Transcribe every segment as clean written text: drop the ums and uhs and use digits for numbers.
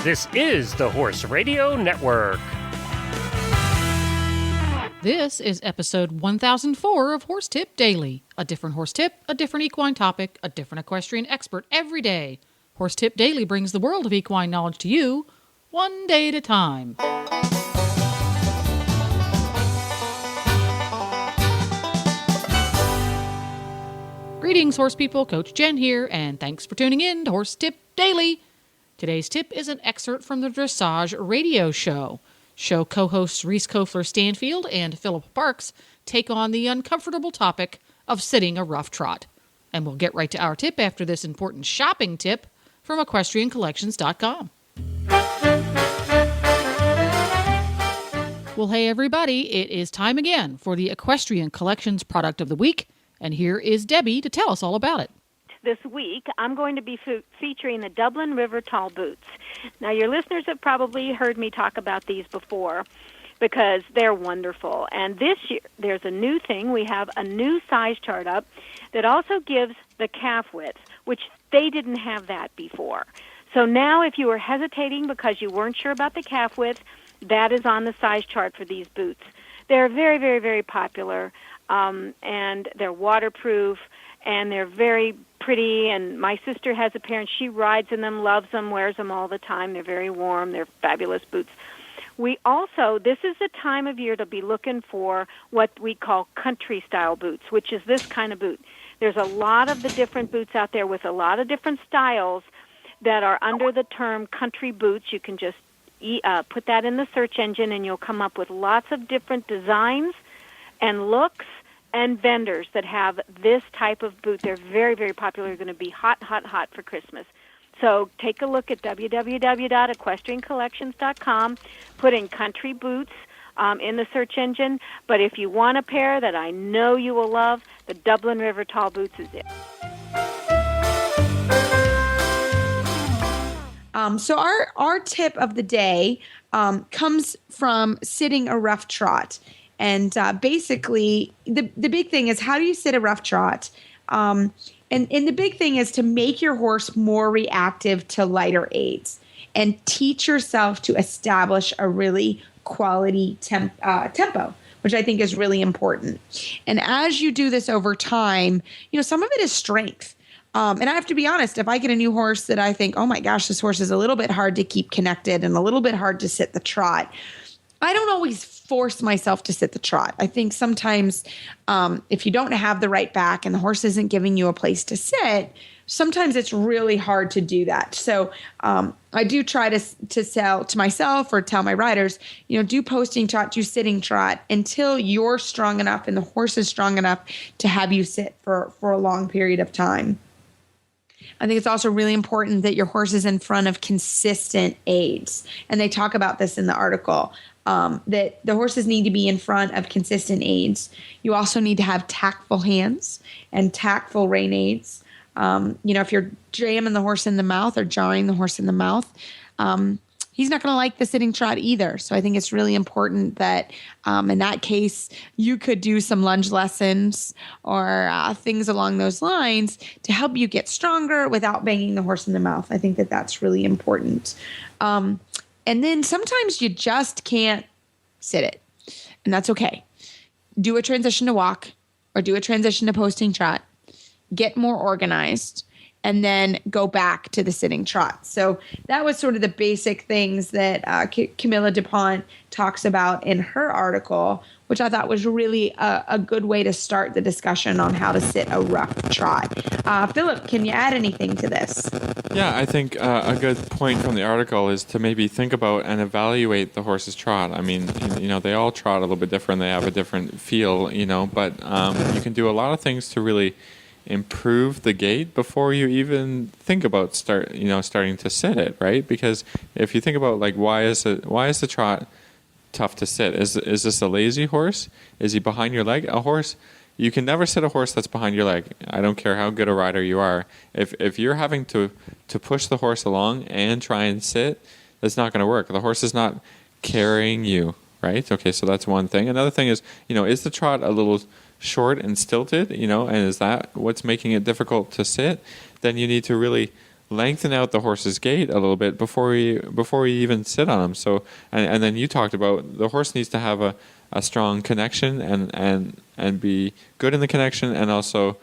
This is the Horse Radio Network. This is episode 1004 of Horse Tip Daily. A different horse tip, a different equine topic, a different equestrian expert every day. Horse Tip Daily brings the world of equine knowledge to you, one day at a time. Greetings, horse people. Coach Jen here, and thanks for tuning in to Horse Tip Daily. Today's tip is an excerpt from the Dressage radio show. Show co-hosts Reese Kofler-Stanfield and Philip Parks take on the uncomfortable topic of sitting a rough trot. And we'll get right to our tip after this important shopping tip from EquestrianCollections.com. Well, hey everybody, it is time again for the Equestrian Collections Product of the Week, and here is Debbie to tell us all about it. This week, I'm going to be featuring the Dublin River Tall Boots. Now, your listeners have probably heard me talk about these before because they're wonderful. And this year, there's a new thing. We have a new size chart up that also gives the calf width, which they didn't have that before. So now, if you were hesitating because you weren't sure about the calf width, that is on the size chart for these boots. They're very, very, very popular, and they're waterproof, and they're very pretty, and my sister has a pair, and she rides in them, loves them, wears them all the time. They're very warm. They're fabulous boots. We also, this is the time of year to be looking for what we call country-style boots, which is this kind of boot. There's a lot of the different boots out there with a lot of different styles that are under the term country boots. You can just put that in the search engine, and you'll come up with lots of different designs and looks and vendors that have this type of boot. They're very, very popular. They're going to be hot, hot, hot for Christmas. So take a look at www.equestriancollections.com. Put in country boots in the search engine. But if you want a pair that I know you will love, the Dublin River Tall Boots is it. So our tip of the day comes from sitting a rough trot. And basically, the big thing is, how do you sit a rough trot? And the big thing is to make your horse more reactive to lighter aids and teach yourself to establish a really quality tempo, which I think is really important. And as you do this over time, some of it is strength. And I have to be honest, if I get a new horse that I think, oh my gosh, this horse is a little bit hard to keep connected and a little bit hard to sit the trot, I don't always force myself to sit the trot. I think sometimes if you don't have the right back and the horse isn't giving you a place to sit, sometimes it's really hard to do that. So I do try to sell to myself or tell my riders, do posting trot, do sitting trot until you're strong enough and the horse is strong enough to have you sit for a long period of time. I think it's also really important that your horse is in front of consistent aids. And they talk about this in the article, that the horses need to be in front of consistent aids. You also need to have tactful hands and tactful rein aids. If you're jamming the horse in the mouth or jarring the horse in the mouth, he's not going to like the sitting trot either. So I think it's really important that in that case, you could do some lunge lessons or things along those lines to help you get stronger without banging the horse in the mouth. I think that that's really important. And then sometimes you just can't sit it, and that's okay. Do a transition to walk or do a transition to posting trot. Get more organized, and then go back to the sitting trot. So that was sort of the basic things that Camilla DuPont talks about in her article, which I thought was really a good way to start the discussion on how to sit a rough trot. Philip, can you add anything to this? Yeah, I think a good point from the article is to maybe think about and evaluate the horse's trot. I mean, they all trot a little bit different. They have a different feel, but you can do a lot of things to really improve the gait before you even think about starting to sit it, right? Because if you think about why is the trot tough to sit? Is this a lazy horse? Is he behind your leg? A horse, you can never sit a horse that's behind your leg. I don't care how good a rider you are. If you're having to push the horse along and try and sit, that's not going to work. The horse is not carrying you, right? Okay, so that's one thing. Another thing is, is the trot a little short and stilted, and is that what's making it difficult to sit? Then you need to really lengthen out the horse's gait a little bit before we even sit on him. So, and then you talked about the horse needs to have a strong connection and be good in the connection, and also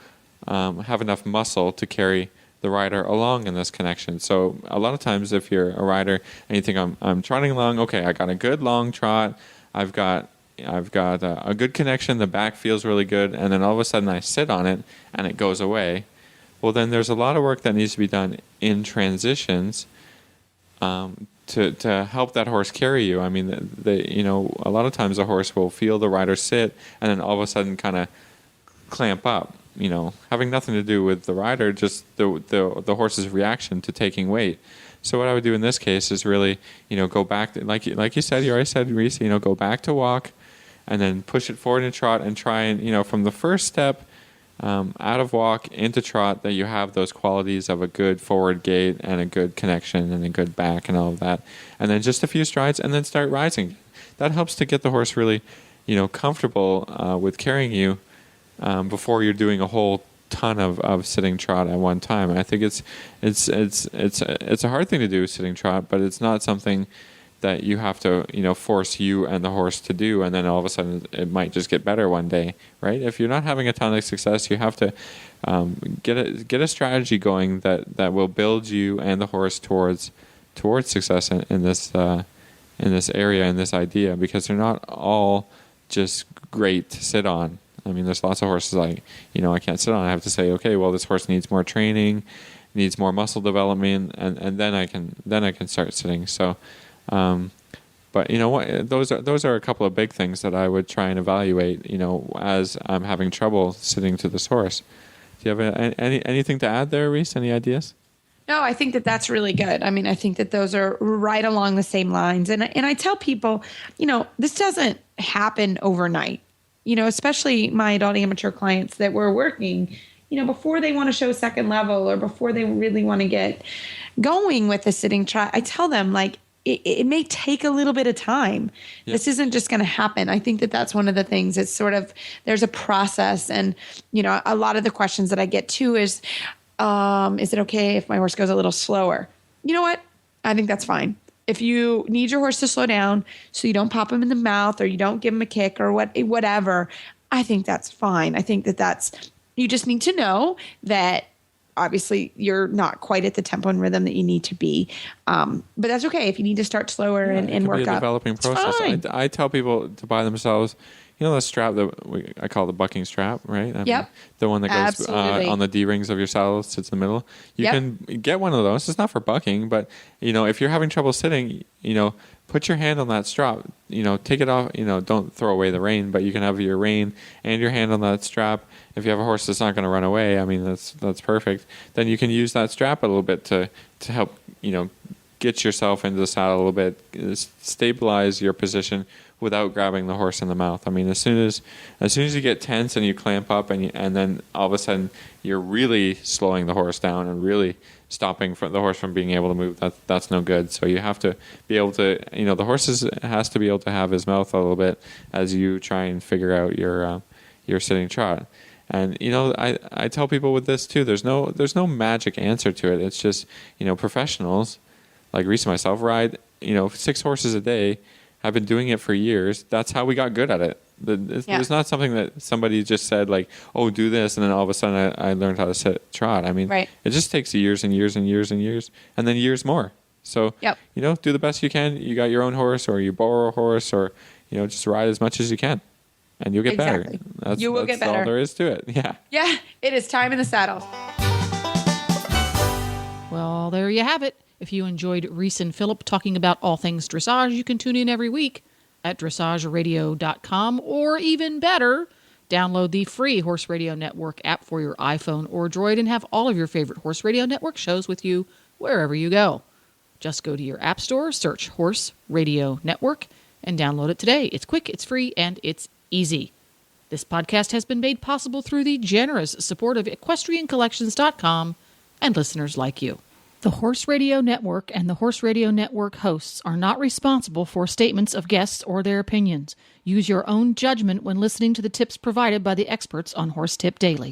have enough muscle to carry the rider along in this connection. So a lot of times if you're a rider and you think I'm trotting along, okay, I got a good long trot, I've got a good connection, the back feels really good, and then all of a sudden I sit on it and it goes away. Well, then there's a lot of work that needs to be done in transitions to help that horse carry you. I mean, a lot of times a horse will feel the rider sit and then all of a sudden kind of clamp up, having nothing to do with the rider, just the horse's reaction to taking weight. So what I would do in this case is really, go back, like you said, you already said, Reese, go back to walk and then push it forward in trot and try and, from the first step out of walk into trot, that you have those qualities of a good forward gait and a good connection and a good back and all of that. And then just a few strides and then start rising. That helps to get the horse really, comfortable with carrying you before you're doing a whole ton of sitting trot at one time. And I think it's a hard thing to do, sitting trot, but it's not something that you have to force you and the horse to do, and then all of a sudden it might just get better one day, right? If you're not having a ton of success, you have to get a strategy going that will build you and the horse towards success in this area, in this idea, because they're not all just great to sit on. I mean, there's lots of horses like, I can't sit on. I have to say, okay, well, this horse needs more training, needs more muscle development, and then I can start sitting. So, but what? Those are a couple of big things that I would try and evaluate. As I'm having trouble sitting to this horse. Do you have anything to add there, Reese? Any ideas? No, I think that that's really good. I mean, I think that those are right along the same lines. And I tell people, this doesn't happen overnight. Especially my adult amateur clients that we're working, before they want to show second level or before they really want to get going with the sitting trot, I tell them, like, it may take a little bit of time. Yep. This isn't just going to happen. I think that that's one of the things. It's sort of, there's a process. And, a lot of the questions that I get too is it okay if my horse goes a little slower? You know what? I think that's fine. If you need your horse to slow down so you don't pop him in the mouth or you don't give him a kick or whatever, I think that's fine. I think that you just need to know that obviously you're not quite at the tempo and rhythm that you need to be. But that's okay if you need to start slower and work up. It can be a developing process. I tell people to buy themselves, the strap that I call the bucking strap, right? I mean, the one that goes on the D-rings of your saddle, sits in the middle. You can get one of those. It's not for bucking, but, if you're having trouble sitting, put your hand on that strap. Take it off. Don't throw away the rein, but you can have your rein and your hand on that strap. If you have a horse that's not going to run away, I mean, that's perfect. Then you can use that strap a little bit to help, get yourself into the saddle a little bit, stabilize your position without grabbing the horse in the mouth. I mean, as soon as you get tense and you clamp up and then all of a sudden you're really slowing the horse down and really stopping the horse from being able to move, that's no good. So you have to be able to, the horse has to be able to have his mouth a little bit as you try and figure out your sitting trot. And I tell people with this too, there's no magic answer to it. It's just, professionals like Reese and myself ride 6 horses a day. I've been doing it for years. That's how we got good at it. It's not something that somebody just said like, oh, do this, and then all of a sudden I learned how to sit trot. I mean, It just takes years and years and years and years, and then years more. So, do the best you can. You got your own horse, or you borrow a horse, or just ride as much as you can, and you'll get better. You will get better. That's all there is to it. Yeah. Yeah, it is time in the saddle. Well, there you have it. If you enjoyed Reese and Phillip talking about all things dressage, you can tune in every week at dressageradio.com, or even better, download the free Horse Radio Network app for your iPhone or Droid and have all of your favorite Horse Radio Network shows with you wherever you go. Just go to your app store, search Horse Radio Network, and download it today. It's quick, it's free, and it's easy. This podcast has been made possible through the generous support of EquestrianCollections.com and listeners like you. The Horse Radio Network and the Horse Radio Network hosts are not responsible for statements of guests or their opinions. Use your own judgment when listening to the tips provided by the experts on Horse Tip Daily.